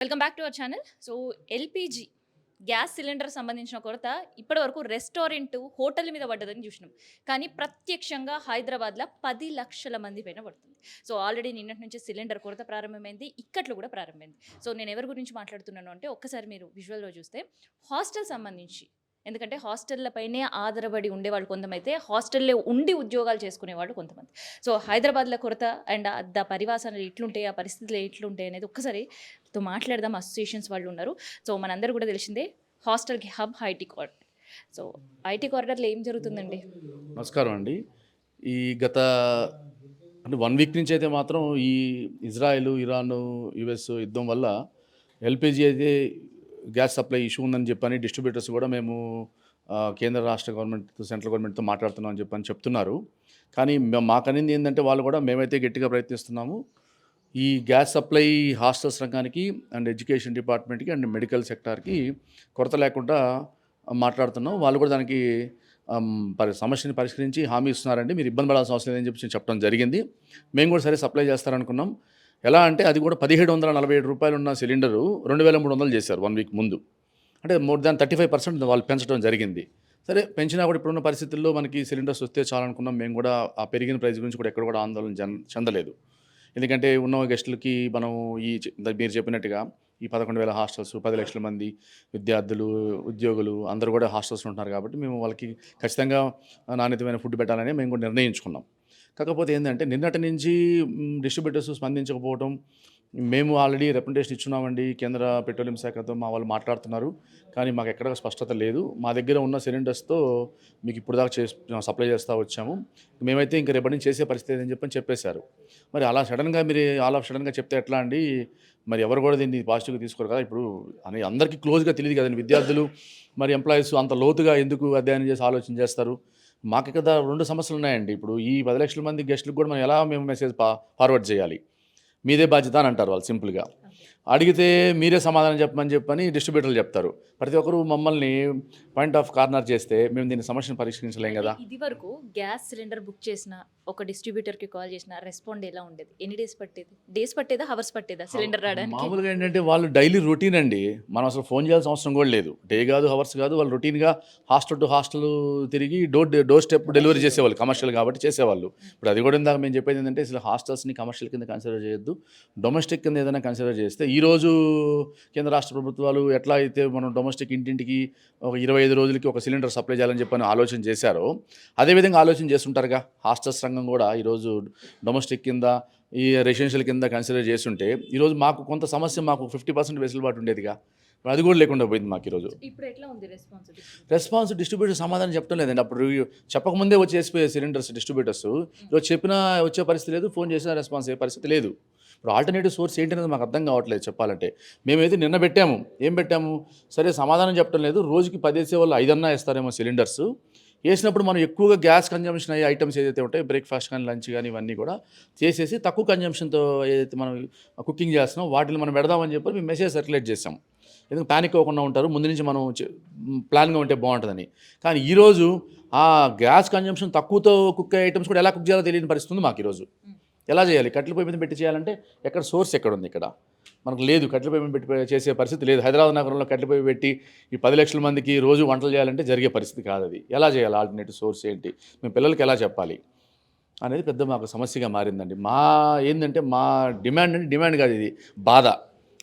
Welcome back to our channel. So LPG gas cylinder సంబంధించిన కొరత ఇప్పటివరకు రెస్టారెంట్, హోటల్ మీద పడ్డదని చూసినాం. కానీ ప్రత్యక్షంగా హైదరాబాద్‌లో 10,00,000 మంది పైన పడుతుంది. సో ఆల్రెడీ నిన్నటి నుంచి సిలిండర్ కొరత ప్రారంభమైంది. ఇక్కట్లు కూడా ప్రారంభమైంది. సో నేను ఎవరి గురించి మాట్లాడుతున్నాను అంటే ఒక్కసారి మీరు విజువల్‌లో చూస్తే హాస్టల్ సంబంధించి, ఎందుకంటే హాస్టళ్ల పైనే ఆధారపడి ఉండేవాళ్ళు కొంతమైతే, హాస్టల్‌లో ఉండి ఉద్యోగాలు చేసుకునేవాళ్ళు కొంతమంది. సో హైదరాబాద్‌లో కొరత అండ్ పరివాసాలు ఎట్లుంటాయి, ఆ పరిస్థితులు ఎట్లుంటాయి అనేది ఒక్కసారి మాట్లాడదాం. అసోసియేషన్స్ వాళ్ళు ఉన్నారు. సో మనందరూ కూడా తెలిసిందే హాస్టల్‌కి hub IT corridor. So IT కారిడార్‌లో ఏం జరుగుతుందండి? నమస్కారం అండి. ఈ గత అంటే 1 వీక్ నుంచి అయితే మాత్రం ఈ ఇజ్రాయెల్, ఇరాన్, యూఎస్ యుద్ధం వల్ల ఎల్‌పీజీ అయితే గ్యాస్ సప్లై ఇష్యూ ఉందని చెప్పని డిస్ట్రిబ్యూటర్స్ కూడా మేము కేంద్ర రాష్ట్ర గవర్నమెంట్, సెంట్రల్ గవర్నమెంట్‌తో మాట్లాడుతున్నాం అని చెప్పని చెప్తున్నారు. కానీ మాకనింది ఏందంటే వాళ్ళు కూడా మేమైతే గట్టిగా ప్రయత్నిస్తున్నాము. ఈ గ్యాస్ సప్లై హాస్టల్స్ రంగానికి అండ్ ఎడ్యుకేషన్ డిపార్ట్మెంట్‌కి అండ్ మెడికల్ సెక్టార్‌కి కొరత లేకుండా మాట్లాడుతున్నాం. వాళ్ళు కూడా దానికి సమస్యని పరిష్కరించి హామీ ఇస్తున్నారండి. మీరు ఇబ్బంది పడాల్సిన అవసరం లేదని చెప్పి చెప్పడం జరిగింది. మేము కూడా సరే సప్లై చేస్తారనుకున్నాం. ఎలా అంటే అది కూడా రూ. 1,747 ఉన్న సిలిండరు 2,300 చేశారు 1 వీక్ ముందు. అంటే మోర్ దాన్ 35% వాళ్ళు పెంచడం జరిగింది. సరే పెంచినా కూడా ఇప్పుడున్న పరిస్థితుల్లో మనకి సిలిండర్స్ వస్తే చాలనుకున్నాం. మేము కూడా ఆ పెరిగిన ప్రైస్ గురించి కూడా ఎక్కడ కూడా ఆందోళన చెందలేదు. ఎందుకంటే ఉన్న గెస్టులకి మనం మీరు చెప్పినట్టుగా ఈ 11,000 హాస్టల్స్, 10,00,000 మంది విద్యార్థులు, ఉద్యోగులు అందరూ కూడా హాస్టల్స్‌లో ఉంటున్నారు కాబట్టి మేము వాళ్ళకి ఖచ్చితంగా నాణ్యతమైన ఫుడ్ పెట్టాలని మేము కూడా నిర్ణయించుకున్నాం. కాకపోతే ఏందంటే నిన్నటి నుంచి డిస్ట్రిబ్యూటర్స్ స్పందించకపోవడం, మేము ఆల్రెడీ రిప్రజెంటేషన్ ఇచ్చున్నామండి కేంద్ర పెట్రోలియం శాఖతో, మా వాళ్ళు మాట్లాడుతున్నారు. కానీ మాకు ఎక్కడ స్పష్టత లేదు. మా దగ్గర ఉన్న సిలిండర్స్‌తో మీకు ఇప్పుడు దాకా సప్లై చేస్తా వచ్చాము. మేమైతే ఇంక రేపటి నుంచి చేసే పరిస్థితి లేదని చెప్పేశారు. మరి అలా ఆల్ ఆఫ్ సడెన్‌గా చెప్తే ఎట్లా అండి? మరి ఎవరు కూడా దీన్ని పాజిటివ్‌గా తీసుకోరు కదా! ఇప్పుడు అందరికీ క్లోజ్‌గా తెలీదు కదండీ. విద్యార్థులు మరి ఎంప్లాయీస్ అంత లోతుగా ఎందుకు అధ్యయనం చేసి ఆలోచన చేస్తారు? మాకు ఇక్కడ 2 సమస్యలున్నాయండి. ఇప్పుడు ఈ 10,00,000 మంది గెస్టులకు కూడా మనం ఎలా మెసేజ్ ఫార్వర్డ్ చేయాలి? మీదే బాధ్యత అని అంటారు వాళ్ళు సింపుల్‌గా. అడిగితే మీరే సమాధానం చెప్పమని డిస్ట్రిబ్యూటర్లు చెప్తారు. ప్రతి ఒక్కరు మమ్మల్ని పాయింట్ ఆఫ్ కార్నర్ చేస్తే మేము దీన్ని సమస్యను పరిష్కరించలేం కదా! ఇదివరకు గ్యాస్ సిలిండర్ బుక్ చేసిన ఒక డిస్ట్రిబ్యూటర్‌కి కాల్ చేసిన రెస్పాండ్ ఎలా ఉండేది? ఎన్ని డేస్ పట్టేది? డేస్ పట్టేదా? హవర్స్ పట్టేదా సిలిండర్ రావడానికి? మామూలుగా ఏంటంటే వాళ్ళు డైలీ రొటీన్ అండి. మనం అసలు ఫోన్ చేయాల్సిన అవసరం కూడా లేదు. డే కాదు, హవర్స్ కాదు. వాళ్ళు రొటీన్‌గా హాస్టల్ టు హాస్టల్ తిరిగి డోర్ స్టెప్ డెలివరీ చేసేవాళ్ళు. కమర్షియల్ కాబట్టి చేసేవాళ్ళు. ఇప్పుడు అది కూడా ఇందాక మేము చెప్పేది ఏంటంటే అసలు హాస్టల్స్‌ని కమర్షియల్ కింద కన్సిడర్ చేయొద్దు. డొమెస్టిక్ కింద ఏదైనా కన్సిడర్ చేస్తే ఈరోజు కేంద్ర రాష్ట్ర ప్రభుత్వాలు ఎట్లా అయితే మనం డొమెస్టిక్ ఇంటింటికి ఒక 25 రోజులకి ఒక సిలిండర్ సప్లై చేయాలని చెప్పని ఆలోచన చేశారో, అదేవిధంగా ఆలోచన చేస్తుంటారుగా హాస్టల్స్ రంగం కూడా ఈరోజు డొమెస్టిక్ కింద, ఈ రెసిడెన్షియల్ కింద కన్సిడర్ చేస్తుంటే ఈరోజు మాకు కొంత సమస్య, మాకు 50% వెసులుబాటు ఉండేదిగా. అది కూడా లేకుండా పోయింది మాకు ఈరోజు. ఇప్పుడు ఎట్లా ఉంది రెస్పాన్స్? రెస్పాన్స్ డిస్ట్రిబ్యూటర్ సమాధానం చెప్పడం లేదండి. అప్పుడు చెప్పకముందే వచ్చేసిపోయే సిలిండర్స్ డిస్ట్రిబ్యూటర్స్ ఈరోజు చెప్పినా వచ్చే పరిస్థితి లేదు, ఫోన్ చేసినా రెస్పాన్స్ అయ్యే పరిస్థితి లేదు. ఇప్పుడు ఆల్టర్నేటివ్ సోర్స్ ఏంటనేది మాకు అర్థం కావట్లేదు చెప్పాలంటే. మేమైతే నిన్న పెట్టాము. ఏం పెట్టాము? సరే సమాధానం చెప్పడం లేదు. రోజుకి 10 వేసేవాళ్ళు 5 అన్నా ఇస్తారేమో సిలిండర్స్. వేసినప్పుడు మనం ఎక్కువగా గ్యాస్ కన్జంప్షన్ అయ్యే ఐటమ్స్ ఏదైతే ఉంటాయో, బ్రేక్‌ఫాస్ట్ కానీ, లంచ్ కానీ ఇవన్నీ కూడా చేసేసి తక్కువ కన్జంప్షన్‌తో ఏదైతే మనం కుకింగ్ చేస్తున్నామో వాటిని మనం పెడదామని చెప్పి మేము మెసేజ్ సర్క్యులేట్ చేసాం. ఎందుకంటే పానిక్ అవ్వకుండా ఉంటారు. ముందు నుంచి మనం ప్లాన్‌గా ఉంటే బాగుంటుందని. కానీ ఈరోజు ఆ గ్యాస్ కన్జంప్షన్ తక్కువతో కుక్ అయ్యే ఐటమ్స్ కూడా ఎలా కుక్ చేయాలో తెలియని పరిస్థితి ఉంది మాకు ఈరోజు. ఎలా చేయాలి? కట్టెల పొయ్యి మీద పెట్టి చేయాలంటే ఎక్కడ సోర్స్ ఎక్కడుంది ఇక్కడ? మనకు లేదు. కట్టెల పొయ్యి మీద పెట్టి చేసే పరిస్థితి లేదు. హైదరాబాద్ నగరంలో కట్టెల పొయ్యి పెట్టి ఈ 10,00,000 మందికి రోజు వంటలు చేయాలంటే జరిగే పరిస్థితి కాదది. ఎలా చేయాలి? ఆల్టర్నేటివ్ సోర్స్ ఏంటి? మేము పిల్లలకి ఎలా చెప్పాలి? అనేది పెద్ద మాకు సమస్యగా మారిందండి. మా డిమాండ్ కాదు ఇది. బాధ.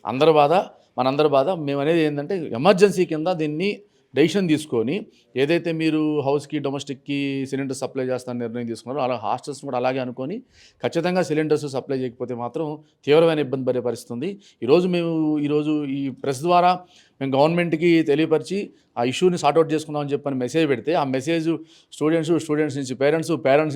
అందరి బాధ, మనందరి బాధ. మేమనేది ఏందంటే ఎమర్జెన్సీ కింద దీన్ని డెసిషన్ తీసుకొని, ఏదైతే మీరు హౌస్‌కి, డొమెస్టిక్‌కి సిలిండర్ సప్లై చేస్తానని నిర్ణయం తీసుకున్నారో అలా హాస్టల్స్ కూడా అలాగే అనుకొని ఖచ్చితంగా సిలిండర్స్ సప్లై చేయకపోతే మాత్రం తీవ్రమైన ఇబ్బంది పడే పరిస్థితి ఉంది. ఈరోజు ఈ ప్రెస్ ద్వారా మేము గవర్నమెంట్‌కి తెలియపరిచి ఆ ఇష్యూని సార్ట్‌ఔట్ చేసుకుందామని చెప్పని మెసేజ్ పెడితే, ఆ మెసేజ్ స్టూడెంట్స్ నుంచి పేరెంట్స్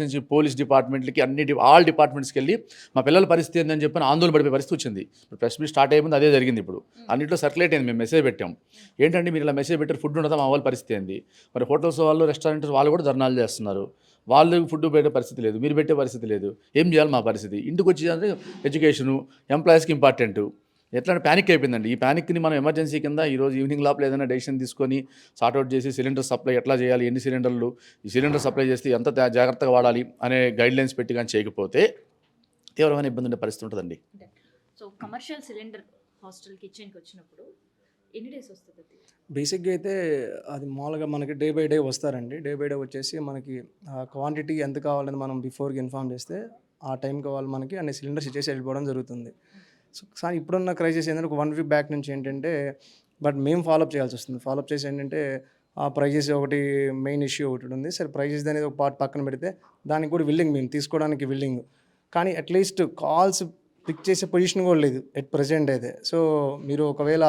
నుంచి పోలీస్ డిపార్ట్మెంట్‌లకి ఆల్ డిపార్ట్మెంట్స్‌కి వెళ్ళి మా పిల్లల పరిస్థితి ఏందని చెప్పని ఆందోళన పడిపోయే పరిస్థితి వచ్చింది. ఇప్పుడు ప్రెస్ మీట్ స్టార్ట్ అయిపోయింది, అదే జరిగింది ఇప్పుడు. అన్నింటిలో సర్క్యులేట్ అయింది. మేము మెసేజ్ పెట్టాం. ఏంటంటే మీరు ఇలా మెసేజ్ పెట్టారు, ఫుడ్ ఉండదా? మా వాళ్ళ పరిస్థితి ఏంది? మరి హోటల్స్ వాళ్ళు, రెస్టారెంట్స్ వాళ్ళు కూడా ధర్నాలు చేస్తున్నారు. వాళ్ళు ఫుడ్ పెట్టే పరిస్థితి లేదు, మీరు పెట్టే పరిస్థితి లేదు. ఏం చేయాలి మా పరిస్థితి? ఇంటికి వచ్చి అంటే ఎడ్యుకేషను, ఎంప్లాయీస్‌కి ఇంపార్టెంటు. ఎట్లా అంటే పానిక్ అయిపోయిందండి. ఈ పానిక్‌ని మనం ఎమర్జెన్సీ కింద ఈరోజు ఈవినింగ్ లోపల ఏదైనా డెసిషన్ తీసుకొని సార్ట్‌ఔట్ చేసి సిలిండర్ సప్లై ఎట్లా చేయాలి? ఎన్ని సిలిండర్లు ఈ సిలిండర్ సప్లై చేస్తే ఎంత జాగ్రత్తగా వాడాలి అనే గైడ్‌లైన్స్ పెట్టి గాని చేయకపోతే తీవ్రమైన ఇబ్బంది ఉండే పరిస్థితి ఉంటదండి. సో కమర్షియల్ సిలిండర్ హాస్టల్ కిచెన్కి వచ్చినప్పుడు ఎన్ని డేస్ వస్తుంది అది? బేసిక్‌గా అయితే అది మామూలుగా మనకి డే బై డే వస్తారండి. డే బై డే వచ్చేసి మనకి క్వాంటిటీ ఎంత కావాలని మనం బిఫోర్‌గా ఇన్ఫార్మ్ చేస్తే, ఆ టైంకి వాళ్ళు మనకి అన్ని సిలిండర్స్ ఇచ్చేసి వెళ్ళిపోవడం జరుగుతుంది. సో, కానీ ఇప్పుడున్న క్రైసిస్ ఏంటంటే ఒక 1 వీక్ బ్యాక్ నుంచి ఏంటంటే బట్ మేము ఫాలోఅప్ చేయాల్సొస్తుంది. ఫాలోఅప్ చేసి ఏంటంటే ఆ ప్రైజెస్ ఒకటి మెయిన్ ఇష్యూ ఒకటుంది. సరే ప్రైజెస్ అనేది ఒక పార్ట్ పక్కన పెడితే దానికి కూడా విల్లింగ్ మేము తీసుకోవడానికి విల్లింగ్. కానీ అట్‌లీస్ట్ కాల్స్ పిక్ చేసే పొజిషన్ కూడా లేదు ఎట్ ప్రెజెంట్ అయితే. సో, మీరు ఒకవేళ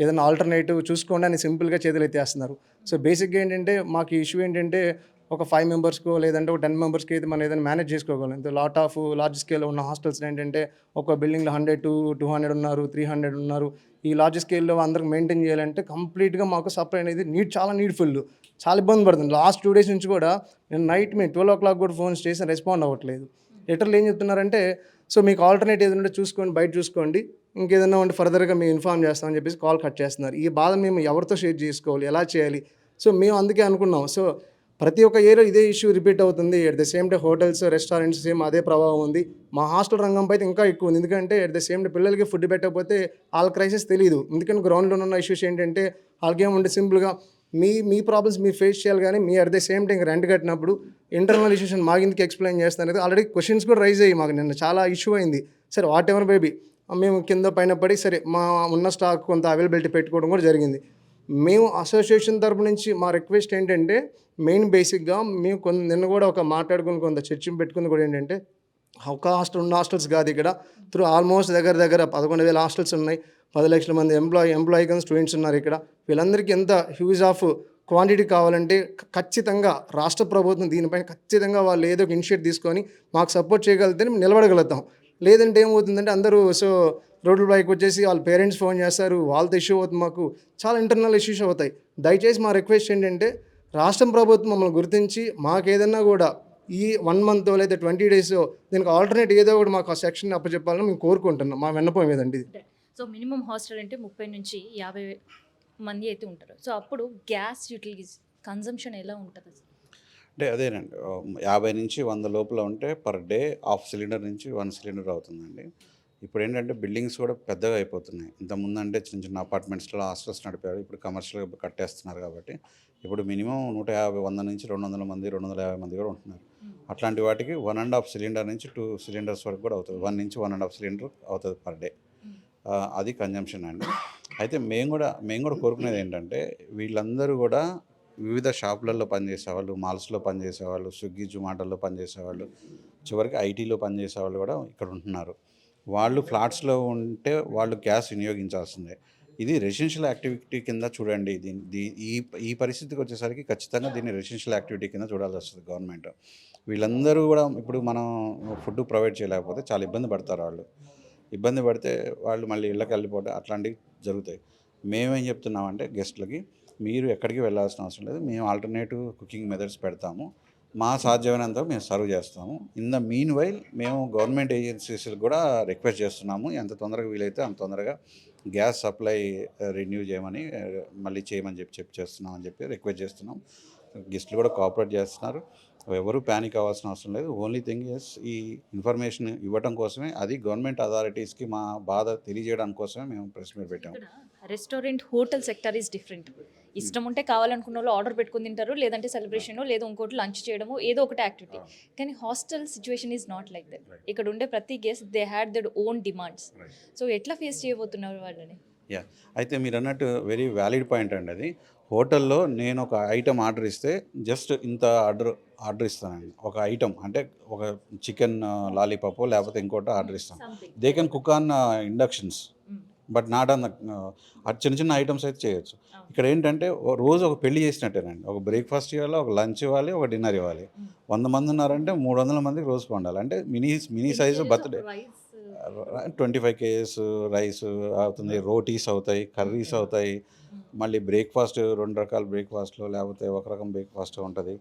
ఏదైనా ఆల్టర్‌నేటివ్ చూసుకోండి అని సింపుల్‌గా చేతులెత్తేస్తున్నారు. సో, బేసిక్‌గా ఏంటంటే మాకు ఈ ఇష్యూ ఏంటంటే ఒక 5 మెంబర్స్‌కో లేదంటే ఒక 10 మెంబర్స్‌కి అయితే మనం ఏదైనా మేనేజ్ చేసుకోగలం. ఇంత లార్జ్ స్కేల్‌లో ఉన్న హాస్టల్స్‌లో ఏంటంటే ఒక బిల్డింగ్‌లో 100-200 ఉన్నారు, 300 ఉన్నారు. ఈ లార్జ్ స్కేల్‌లో అందరికి మెయింటైన్ చేయాలంటే కంప్లీట్‌గా మాకు సప్లై అనేది చాలా నీడ్‌ఫుల్. చాలా ఇబ్బంది పడుతుంది. లాస్ట్ 2 డేస్ నుంచి కూడా నేను నైట్ మేము 12:00 కూడా ఫోన్స్ చేసినా రెస్పాండ్ అవ్వట్లేదు. లెటర్‌లో ఏం చెప్తున్నారంటే, సో మీకు ఆల్టర్‌నేట్ ఏదైనా ఉంటే చూసుకోండి, బయట చూసుకోండి. ఇంకేదన్నా ఉంటే ఫర్దర్‌గా మేము ఇన్ఫార్మ్ చేస్తామని చెప్పేసి కాల్ కట్ చేస్తున్నారు. ఈ బాధ మేము ఎవరితో షేర్ చేసుకోవాలి? ఎలా చేయాలి? సో మేము అందుకే అనుకున్నాం. సో ప్రతి ఒక్క ఏరియా ఇదే ఇష్యూ రిపీట్ అవుతుంది. At the same time hotels, restaurants same అదే ప్రభావం ఉంది. మా హాస్టల్ రంగంపై అయితే ఇంకా ఎక్కువ ఉంది. ఎందుకంటే ఎట్ ద సేమ్ టైమ్ పిల్లలకి ఫుడ్ పెట్టకపోతే ఆళ్ళ క్రైసిస్ తెలీదు. ఎందుకంటే గ్రౌండ్‌లో ఉన్న ఇష్యూస్ ఏంటంటే ఆళ్ళకేముంటే సింపుల్‌గా మీ ప్రాబ్లమ్స్ మీరు ఫేస్ చేయాలి గానీ, me at the same time rent కట్టినప్పుడు ఇంటర్నల్ ఇష్యూస్ మాకెందుకు ఎక్స్‌ప్లెయిన్ చేస్తున్నారు? ఆల్రెడీ క్వెషన్స్ కూడా రైజ్ అయ్యాయి మాకు నిన్న చాలా ఇష్యూ అయింది. సరే వాటెవర్ బేబీ మేము కింద పైన పడి సరే మా ఉన్న స్టాక్ కొంత అవైలబిలిటీ పెట్టుకోవడం కూడా జరిగింది. మేము అసోసియేషన్ తరపు నుంచి మా రిక్వెస్ట్ ఏంటంటే మెయిన్ బేసిక్‌గా మేము నిన్న కూడా ఒక మాట్లాడుకుని కొంత చర్చింపు పెట్టుకుంది కూడా ఏంటంటే ఒక హాస్టల్ ఉన్న హాస్టల్స్ కాదు ఇక్కడ. ఆల్మోస్ట్ దగ్గర దగ్గర 11,000 హాస్టల్స్ ఉన్నాయి. 10 లక్షల మంది ఎంప్లాయీ కమ్ స్టూడెంట్స్ ఉన్నారు ఇక్కడ. వీళ్ళందరికీ ఎంత హ్యూజ్ ఆఫ్ క్వాంటిటీ కావాలంటే ఖచ్చితంగా రాష్ట్ర ప్రభుత్వం దీనిపైన ఖచ్చితంగా వాళ్ళు ఏదో ఒక ఇనిషియేటివ్ తీసుకొని మాకు సపోర్ట్ చేయగలిగితేనే మేము నిలబడగలుగుతాం. లేదంటే ఏమవుతుందంటే అందరూ రోడ్ల పైకి వచ్చేసి వాళ్ళ పేరెంట్స్ ఫోన్ చేస్తారు. వాళ్ళతో ఇష్యూ అవుతుంది. మాకు చాలా ఇంటర్నల్ ఇష్యూస్ అవుతాయి. దయచేసి మా రిక్వెస్ట్ ఏంటంటే రాష్ట్ర ప్రభుత్వం మమ్మల్ని గుర్తించి మాకేదన్నా కూడా ఈ 1 మంతో లేదా 20 డేసో దీనికి ఆల్టర్‌నేట్ ఏదో ఒకటి మాకు ఆ సెక్షన్ అప్పచెప్పాలని మేము కోరుకుంటున్నాం. మా విన్నపం ఇదండి ఇది. సో మినిమం హాస్టల్ అంటే 30-50 మంది అయితే ఉంటారు. సో అప్పుడు గ్యాస్ యూటిలిటీస్ కన్జంప్షన్ ఎలా ఉంటది అసలు? అంటే అదేనండి. 50-100 లోపల ఉంటే పర్ డే హాఫ్ సిలిండర్ నుంచి 1 సిలిండర్ అవుతుందండి. ఇప్పుడేంటంటే బిల్డింగ్స్ కూడా పెద్దగా అయిపోతున్నాయి. ఇంతకుముందంటే చిన్న చిన్న అపార్ట్మెంట్స్‌లో హాస్టల్స్ నడిపారు. ఇప్పుడు కమర్షియల్‌గా కట్టేస్తున్నారు కాబట్టి ఇప్పుడు మినిమం 150, 100 నుంచి 200 మంది, 250 మంది కూడా ఉంటున్నారు. అట్లాంటి వాటికి 1½ సిలిండర్ నుంచి 2 సిలిండర్స్ వరకు కూడా అవుతది. 1 నుంచి 1½ సిలిండర్ అవుతది పర్ డే. అది కన్జంప్షన్ అండి. అయితే మేము కూడా కోరుకునేది ఏంటంటే వీళ్ళందరూ కూడా వివిధ షాపులలో పనిచేసేవాళ్ళు, మాల్స్‌లో పనిచేసేవాళ్ళు, స్విగ్గీ, జొమాటోలో పనిచేసేవాళ్ళు, చివరికి ఐటీలో పనిచేసేవాళ్ళు కూడా ఇక్కడ ఉంటున్నారు. వాళ్ళు ఫ్లాట్స్‌లో ఉంటే వాళ్ళు గ్యాస్ వినియోగించాల్సిందే. ఇది రెసిడెన్షియల్ యాక్టివిటీ కింద చూడండి. ఈ ఈ పరిస్థితికి వచ్చేసరికి ఖచ్చితంగా దీన్ని రెసిడెన్షియల్ యాక్టివిటీ కింద చూడాల్సొస్తది గవర్నమెంట్. వీళ్ళందరూ కూడా ఇప్పుడు మనం ఫుడ్ ప్రొవైడ్ చేయలేకపోతే చాలా ఇబ్బంది పడతారు వాళ్ళు. ఇబ్బంది పడితే వాళ్ళు మళ్ళీ ఇళ్ళకి వెళ్ళిపోవడం అట్లాంటివి జరుగుతాయి. మేమేం చెప్తున్నామంటే గెస్ట్‌లకి మీరు ఎక్కడికి వెళ్ళాల్సిన అవసరం లేదు. మేము ఆల్టర్‌నేటివ్ కుకింగ్ మెథడ్స్ పెడతాము. మా సాధ్యమైనంత మేము సర్వ్ చేస్తాము. ఇన్ ద మీన్ వైల్ మేము గవర్నమెంట్ ఏజెన్సీస్‌కి కూడా రిక్వెస్ట్ చేస్తున్నాము. ఎంత తొందరగా వీలైతే అంత తొందరగా గ్యాస్ సప్లై రెన్యూ చేయమని మళ్ళీ చేయమని చెప్పి చేస్తున్నాం అని చెప్పి రిక్వెస్ట్ చేస్తున్నాం. గెస్టులు కూడా కోఆపరేట్ చేస్తున్నారు. ఎవరు పానిక్ అవ్వాల్సిన అవసరం లేదు. ఓన్లీ థింగ్ ఈస్ ఈ ఇన్ఫర్మేషన్ ఇవ్వడం కోసమే, అది గవర్నమెంట్ అథారిటీస్‌కి మా బాధ తెలియజేయడానికి కోసమే మేము ప్రెస్ మీట్ పెట్టాము. ఇక్కడ restaurant, hotel sector is different. ఇష్టం ఉంటే కావాలనుకున్న వాళ్ళు ఆర్డర్ పెట్టుకొని తింటారు. లేదంటే సెలబ్రేషన్ లేదా ఇంకోటి లంచ్ చేయడము ఏదో ఒకటి యాక్టివిటీ. కానీ hostel situation is not like that. ఇక్కడ ఉండే ప్రతి guest they had their own demands. So ఎట్లా ఫేస్ చేయబోతున్నారు వాళ్ళని? యాహ్! అయితే మీరన్నట్టు వెరీ వ్యాలిడ్ పాయింట్ అండి అది. హోటల్‌లో నేను ఒక ఐటెమ్ ఆర్డర్ ఇస్తే జస్ట్ ఇంత ఆర్డర్ ఇస్తానండి. ఒక ఐటెమ్ అంటే ఒక చికెన్ లాలీపాపో లేకపోతే ఇంకోటో ఆర్డర్ ఇస్తాను. Something. They can cook on inductions. But not on the చిన్న చిన్న ఐటమ్స్ అయితే చేయొచ్చు. ఇక్కడ ఏంటంటే రోజు ఒక పెళ్లి చేసినట్టేనండి. ఒక బ్రేక్‌ఫాస్ట్ ఇవ్వాలి, ఒక లంచ్ ఇవ్వాలి, ఒక డిన్నర్ ఇవ్వాలి. 100 మంది ఉన్నారంటే 300 మందికి రోజుకి వండాలి. అంటే mini size birthday 25 kgs rice అవుతుంది, రోటీస్ అవుతాయి, కర్రీస్ అవుతాయి. మళ్ళీ బ్రేక్‌ఫాస్ట్ 2 రకాల బ్రేక్‌ఫాస్ట్‌లు లేకపోతే ఒక రకం బ్రేక్‌ఫాస్ట్ ఉంటది.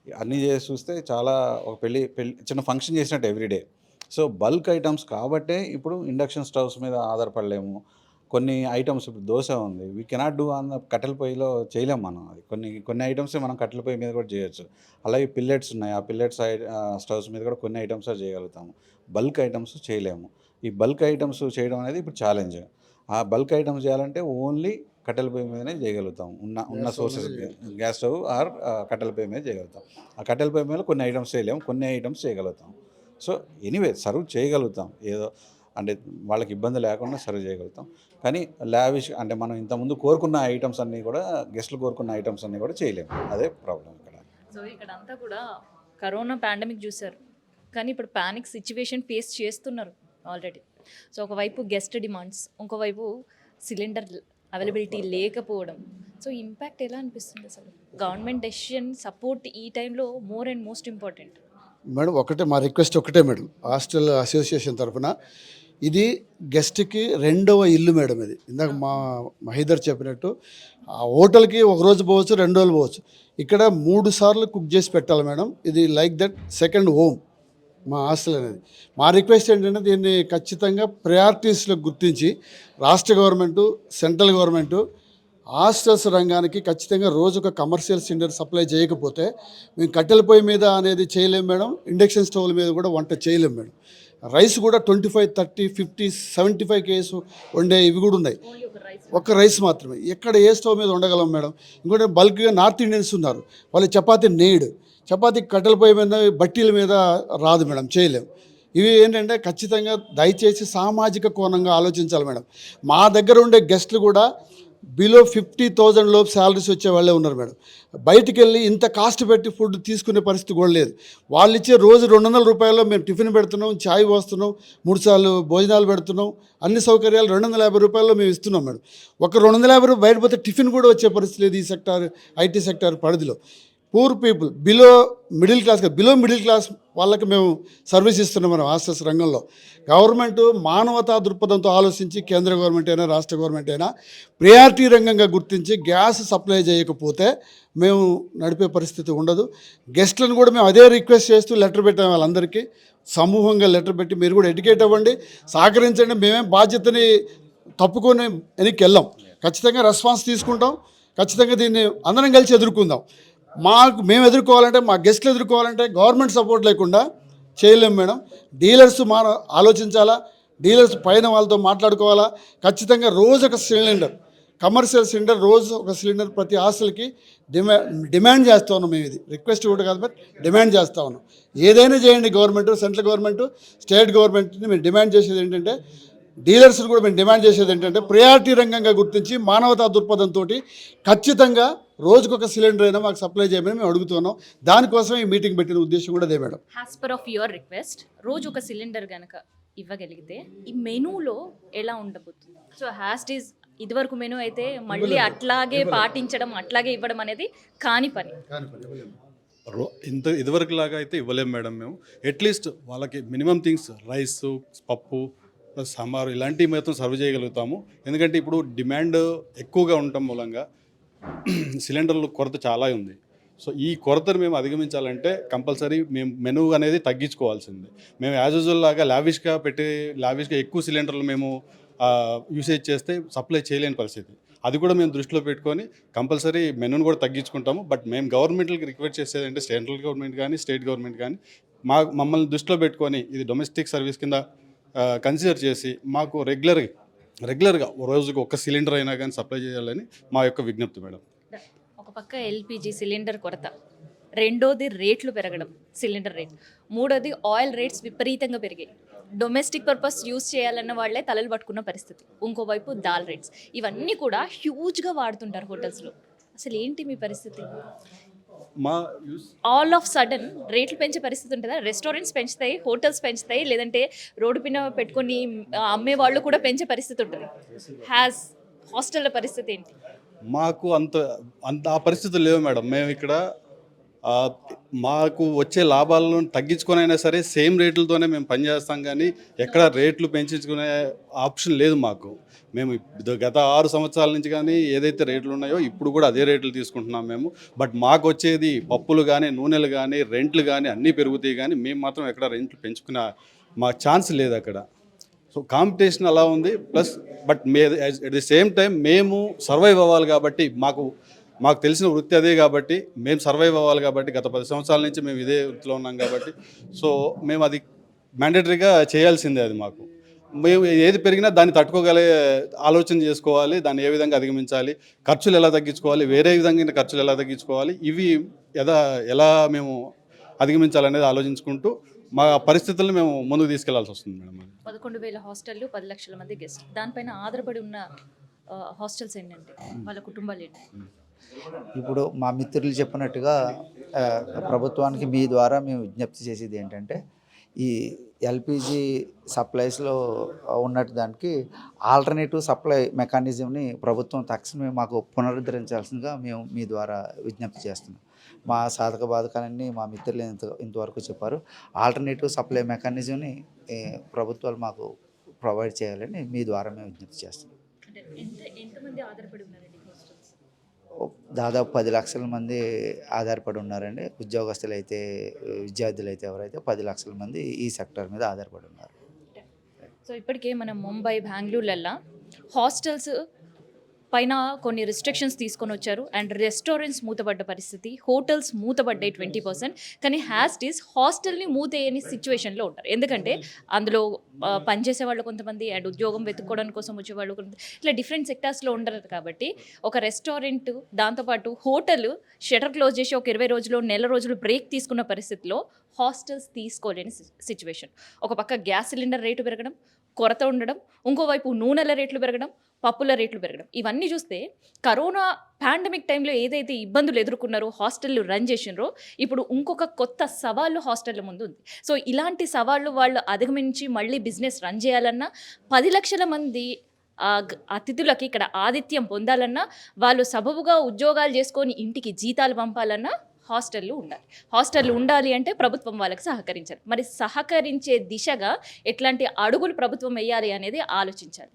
అన్నీ చేసి చూస్తే చాలా ఒక పెళ్లి చిన్న ఫంక్షన్ చేసినట్టు ఎవ్రీడే. సో, బల్క్ ఐటమ్స్ కాబట్టే ఇప్పుడు ఇండక్షన్ స్టవ్స్ మీద ఆధారపడలేము. కొన్ని ఐటమ్స్ ఇప్పుడు దోస ఉంది. We cannot do on the కట్టెల పొయ్యిలో చేయలేం మనం అది. కొన్ని ఐటమ్సే మనం కట్టెల పొయ్యి మీద కూడా చేయొచ్చు. అలాగే పిల్లెట్స్ ఉన్నాయి. ఆ పిల్లెట్స్ స్టవ్స్ మీద కూడా కొన్ని ఐటమ్సే చేయగలుగుతాము. బల్క్ ఐటమ్స్ చేయలేము. ఈ బల్క్ ఐటమ్స్ చేయడం అనేది ఇప్పుడు ఛాలెంజ్. ఆ బల్క్ ఐటమ్స్ చేయాలంటే ఓన్లీ కట్టెల పొయ్యి మీదనే చేయగలుగుతాం. ఉన్న సోర్సెస్ గ్యాస్ స్టవ్ ఆర్ కట్టెల పొయ్యి మీద చేయగలుగుతాం. ఆ కట్టెల పొయ్యి మీద కొన్ని ఐటమ్స్ చేయలేము, కొన్ని ఐటమ్స్ చేయగలుగుతాం. సో ఎనీవే సర్వ్ చేయగలుగుతాం, ఏదో అంటే వాళ్ళకి ఇబ్బంది లేకుండా సర్వ్ చేయగలుగుతాం. కానీ లావిష్ అంటే మనం ఇంతకుముందు కోరుకున్న ఐటమ్స్ అన్నీ కూడా, గెస్ట్లు కోరుకున్న ఐటమ్స్ అన్నీ కూడా చేయలేము. అదే ప్రాబ్లం ఇక్కడ. సో ఇక్కడ అంతా కూడా కరోనా పాండమిక్ చూశారు, కానీ ఇప్పుడు పానిక్ సిచ్యువేషన్ ఫేస్ చేస్తున్నారు ఆల్రెడీ. సో ఒకవైపు గెస్ట్ డిమాండ్స్, ఇంకోవైపు సిలిండర్ అవైలబిలిటీ లేకపోవడం. సో ఇంపాక్ట్ ఎలా అనిపిస్తుంది అసలు? గవర్నమెంట్ డెసిషన్ సపోర్ట్ ఈ టైంలో more and most important. Madam ఒకటే మా రిక్వెస్ట్ ఒకటే మేడం, హాస్టల్ అసోసియేషన్ తరఫున ఇది గెస్ట్కి రెండవ ఇల్లు మేడం. ఇది ఇందాక మా మహేదర్ చెప్పినట్టు ఆ హోటల్కి ఒక రోజు పోవచ్చు, 2 రోజులు పోవచ్చు, ఇక్కడ 3 సార్లు కుక్ చేసి పెట్టాలి మేడం. ఇది లైక్ దట్ సెకండ్ హోమ్ మా హాస్టల్ అనేది. మా రిక్వెస్ట్ ఏంటంటే దీన్ని ఖచ్చితంగా ప్రయారిటీస్లో గుర్తించి రాష్ట్ర గవర్నమెంటు, సెంట్రల్ గవర్నమెంటు హాస్టల్స్ రంగానికి ఖచ్చితంగా రోజు ఒక కమర్షియల్ సిలిండర్ సప్లై చేయకపోతే మేము కట్టెల పొయ్యి మీద అనేది చేయలేము మేడం, ఇండక్షన్ స్టవ్ల మీద కూడా వంట చేయలేము మేడం. రైస్ కూడా 25, 30, 50, 75 కేసు వండే ఇవి కూడా ఉన్నాయి. ఒక్క రైస్ మాత్రమే ఎక్కడ ఏ స్టవ్ మీద ఉండగలం మేడం. ఇంకోటి బల్క్గా నార్త్ ఇండియన్స్ ఉన్నారు, వాళ్ళు చపాతీ చపాతీ కట్టెల పొయ్యి మీద, బట్టీల మీద రాదు మేడం, చేయలేము. ఇవి ఏంటంటే ఖచ్చితంగా దయచేసి సామాజిక కోణంగా ఆలోచించాలి మేడం. మా దగ్గర ఉండే గెస్ట్లు కూడా బిలో 50,000 లోపు శాలరీస్ వచ్చే వాళ్ళే ఉన్నారు మేడం. బయటికి వెళ్ళి ఇంత కాస్ట్ పెట్టి ఫుడ్ తీసుకునే పరిస్థితి కూడా లేదు. వాళ్ళు ఇచ్చే రోజు 200 రూపాయల్లో మేము టిఫిన్ పెడుతున్నాం, ఛాయ్ పోస్తున్నాం, 3 సార్లు భోజనాలు పెడుతున్నాం, అన్ని సౌకర్యాలు 250 రూపాయల్లో మేము ఇస్తున్నాం మేడం. ఒక 250 రూపాయలు బయట పోతే టిఫిన్ కూడా వచ్చే పరిస్థితి లేదు ఈ సెక్టార్, ఐటీ సెక్టార్ పరిధిలో. Poor people, below middle class వాళ్ళకి మేము సర్వీస్ ఇస్తున్నాం మనం హాస్టల్స్ రంగంలో. గవర్నమెంట్ మానవతా దృక్పథంతో ఆలోచించి, కేంద్ర గవర్నమెంట్ అయినా రాష్ట్ర గవర్నమెంట్ అయినా ప్రియారిటీ రంగంగా గుర్తించి గ్యాస్ సప్లై చేయకపోతే మేము నడిపే పరిస్థితి ఉండదు. గెస్ట్లను కూడా మేము అదే రిక్వెస్ట్ చేస్తూ లెటర్ పెట్టాము వాళ్ళందరికీ, సమూహంగా లెటర్ పెట్టి మీరు కూడా ఎడ్యుకేట్ అవ్వండి, సహకరించండి. మేమేం బాధ్యతని తప్పుకొని వెనక్కి వెళ్ళాం, ఖచ్చితంగా రెస్పాన్స్ తీసుకుంటాం, ఖచ్చితంగా దీన్ని అందరం కలిసి ఎదుర్కొందాం. మేము ఎదుర్కోవాలంటే, మా గెస్ట్లు ఎదుర్కోవాలంటే గవర్నమెంట్ సపోర్ట్ లేకుండా చేయలేము మేడం. డీలర్స్ ఆలోచించాలా, డీలర్స్ పైన వాళ్ళతో మాట్లాడుకోవాలా. ఖచ్చితంగా రోజు ఒక సిలిండర్, కమర్షియల్ సిలిండర్, రోజు ఒక సిలిండర్ ప్రతి హాస్టల్కి డిమాండ్ చేస్తూ ఉన్నాం మేము. ఇది రిక్వెస్ట్ కూడా కాదు, బట్ డిమాండ్ చేస్తూ ఉన్నాం. ఏదైనా చేయండి, గవర్నమెంట్, సెంట్రల్ గవర్నమెంట్, స్టేట్ గవర్నమెంట్ని మేము డిమాండ్ చేసేది ఏంటంటే, డీలర్స్ కూడా మేము డిమాండ్ చేసేది ఏంటంటే ప్రయారిటీ రంగంగా గుర్తించి మానవతా దృక్పథంతో ఖచ్చితంగా రోజుకొక సిలిండర్ అయినా మాకు సప్లై చేయమని మేము అడుగుతున్నాం. దానికోసం ఈ మీటింగ్ పెట్టిన ఉద్దేశం కూడా అదే madam. As per of your request, రోజు ఒక సిలిండర్ కనుక ఇవ్వగలిగితే ఈ మెనూలో ఎలా ఉండబోతుంది? సో హ్యాస్టీస్ ఇదివరకు మెనూ అయితే మళ్ళీ అట్లాగే పాటించడం, అట్లాగే ఇవ్వడం అనేది కాని పని. ఇదివరకు లాగా అయితే ఇవ్వలేము మేడం. మేము అట్లీస్ట్ వాళ్ళకి మినిమం థింగ్స్, రైస్, పప్పు ప్లస్ సాంబారు ఇలాంటివి మాత్రం సర్వ్ చేయగలుగుతాము. ఎందుకంటే ఇప్పుడు డిమాండ్ ఎక్కువగా ఉండటం మూలంగా సిలిండర్లు కొరత చాలా ఉంది. సో ఈ కొరతను మేము అధిగమించాలంటే కంపల్సరీ మేము మెనూ అనేది తగ్గించుకోవాల్సిందే. మేము యాజ్ యూజువల్ లాగా లావిష్గా ఎక్కువ సిలిండర్లు మేము యూసేజ్ చేస్తే సప్లై చేయలేని పరిస్థితి. అది కూడా మేము దృష్టిలో పెట్టుకొని కంపల్సరీ మెనూని కూడా తగ్గించుకుంటాము. బట్ మేము గవర్నమెంట్కి రిక్వెస్ట్ చేసేది అంటే సెంట్రల్ గవర్నమెంట్ కానీ స్టేట్ గవర్నమెంట్ కానీ మమ్మల్ని దృష్టిలో పెట్టుకొని ఇది డొమెస్టిక్ సర్వీస్ కింద కన్సిడర్ చేసి మాకు రెగ్యులర్గా రోజుకి ఒక సిలిండర్ అయినా కానీ సప్లై చేయాలని మా యొక్క విజ్ఞప్తి మేడం. ఒక పక్క ఎల్పిజి సిలిండర్ కొరత, రెండోది రేట్లు పెరగడం, సిలిండర్ రేట్, మూడోది ఆయిల్ రేట్స్ విపరీతంగా పెరిగాయి. డొమెస్టిక్ పర్పస్ యూజ్ చేయాలన్న వాళ్ళే తలలు పట్టుకున్న పరిస్థితి. ఇంకోవైపు దాల్ రేట్స్, ఇవన్నీ కూడా హ్యూజ్గా వాడుతుంటారు హోటల్స్లో. అసలు ఏంటి మీ పరిస్థితి? ఆల్ ఆఫ్ సడన్ రేట్లు పెంచే పరిస్థితి ఉంటుందా? రెస్టారెంట్స్ పెంచుతాయి, హోటల్స్ పెంచుతాయి, లేదంటే రోడ్డు పైన పెట్టుకొని అమ్మే వాళ్ళు కూడా పెంచే పరిస్థితి ఉంటుంది. హాస్టల్ల పరిస్థితి ఏంటి? మాకు అంత ఆ పరిస్థితులు లేవు మేడం. మేము ఇక్కడ మాకు వచ్చే లాభాలను తగ్గించుకొని అయినా సరే సేమ్ రేట్లతోనే మేము పనిచేస్తాం, కానీ ఎక్కడ రేట్లు పెంచుకునే ఆప్షన్ లేదు మాకు. మేము గత 6 సంవత్సరాల నుంచి కానీ ఏదైతే రేట్లు ఉన్నాయో ఇప్పుడు కూడా అదే రేట్లు తీసుకుంటున్నాం మేము. బట్ మాకు వచ్చేది పప్పులు కానీ, నూనెలు కానీ, రెంట్లు కానీ అన్నీ పెరుగుతాయి, కానీ మేము మాత్రం ఎక్కడ రెంట్లు పెంచుకునే మా ఛాన్స్ లేదు అక్కడ. సో కాంపిటీషన్ అలా ఉంది. Plus but at the same time మేము సర్వైవ్ అవ్వాలి కాబట్టి, మాకు తెలిసిన వృత్తి అదే కాబట్టి మేము సర్వైవ్ అవ్వాలి కాబట్టి, గత 10 సంవత్సరాల నుంచి మేము ఇదే వృత్తిలో ఉన్నాం కాబట్టి, సో మేము అది మ్యాండేటరీగా చేయాల్సిందే అది మాకు. మేము ఏది పెరిగినా దాన్ని తట్టుకోగలే ఆలోచన చేసుకోవాలి, దాన్ని ఏ విధంగా అధిగమించాలి, ఖర్చులు ఎలా తగ్గించుకోవాలి, వేరే విధంగా ఖర్చులు ఎలా తగ్గించుకోవాలి, ఇవి ఎలా మేము అధిగమించాలనేది ఆలోచించుకుంటూ మా పరిస్థితులను మేము ముందుకు తీసుకెళ్లాల్సి వస్తుంది మేడం. 11,000 హాస్టళ్ళు, 10 లక్షల మంది గెస్ట్, దానిపైన ఆధారపడి ఉన్న హాస్టల్స్ ఏంటంటే వాళ్ళ కుటుంబాలు ఏంటి? ఇప్పుడు మా మిత్రులు చెప్పినట్టుగా ప్రభుత్వానికి మీ ద్వారా మేము విజ్ఞప్తి చేసేది ఏంటంటే, ఈ ఎల్పిజి సప్లైస్లో ఉన్నట్టు దానికి ఆల్టర్నేటివ్ సప్లై మెకానిజంని ప్రభుత్వం తక్షణమే మాకు పునరుద్ధరించాల్సిందిగా మేము మీ ద్వారా విజ్ఞప్తి చేస్తున్నాం. మా సాధక బాధకాలన్నీ మా మిత్రులు ఇంతవరకు చెప్పారు. ఆల్టర్నేటివ్ సప్లై మెకానిజంని ప్రభుత్వాలు మాకు ప్రొవైడ్ చేయాలని మీ ద్వారా మేము విజ్ఞప్తి చేస్తున్నాం. అంటే ఎంతమంది ఆధారపడి ఉన్నారండి హాస్టల్స్? దాదాపు 10 లక్షల మంది ఆధారపడి ఉన్నారండి. ఉద్యోగస్తులు అయితే, విద్యార్థులు అయితే ఎవరైతే 10 లక్షల మంది ఈ సెక్టర్ మీద ఆధారపడి ఉన్నారు. సో ఇప్పటికే మనం ముంబై, బెంగళూరులల్లా హాస్టల్స్ పైన కొన్ని రిస్ట్రిక్షన్స్ తీసుకొని వచ్చారు. అండ్ రెస్టారెంట్స్ మూతపడ్డ పరిస్థితి, హోటల్స్ మూతపడ్డాయి 20%. కానీ హ్యాస్టీస్ హాస్టల్ని మూతేయని సిచ్యువేషన్లో ఉంటారు. ఎందుకంటే అందులో పనిచేసే వాళ్ళు కొంతమంది, అండ్ ఉద్యోగం వెతుక్కోవడానికి కోసం వచ్చేవాళ్ళు ఇట్లా డిఫరెంట్ సెక్టార్స్లో ఉండరు. కాబట్టి ఒక రెస్టారెంట్, దాంతోపాటు హోటల్ షటర్ క్లోజ్ చేసి ఒక 20 రోజులు, నెల రోజులు బ్రేక్ తీసుకున్న పరిస్థితిలో హాస్టల్స్ తీసుకోలేని సిచ్యువేషన్. ఒక పక్క గ్యాస్ సిలిండర్ రేటు పెరగడం, కొరత ఉండడం, ఇంకోవైపు నూనెల రేట్లు పెరగడం, పప్పుల రేట్లు పెరగడం, ఇవన్నీ చూస్తే కరోనా పాండమిక్ టైంలో ఏదైతే ఇబ్బందులు ఎదుర్కొన్నారో, హాస్టళ్ళు రన్ చేసినారో, ఇప్పుడు ఇంకొక కొత్త సవాళ్ళు హాస్టళ్ళ ముందు ఉంది. సో ఇలాంటి సవాళ్ళు వాళ్ళు అధిగమించి మళ్ళీ బిజినెస్ రన్ చేయాలన్నా, 10 లక్షల మంది అతిథులకి ఇక్కడ ఆతిథ్యం పొందాలన్నా, వాళ్ళు సబబుగా ఉద్యోగాలు చేసుకొని ఇంటికి జీతాలు పంపాలన్నా హాస్టళ్ళు ఉండాలి. హాస్టళ్ళు ఉండాలి అంటే ప్రభుత్వం వాళ్ళకి సహకరించాలి. మరి సహకరించే దిశగా ఎట్లాంటి అడుగులు ప్రభుత్వం వేయాలి అనేది ఆలోచించాలి.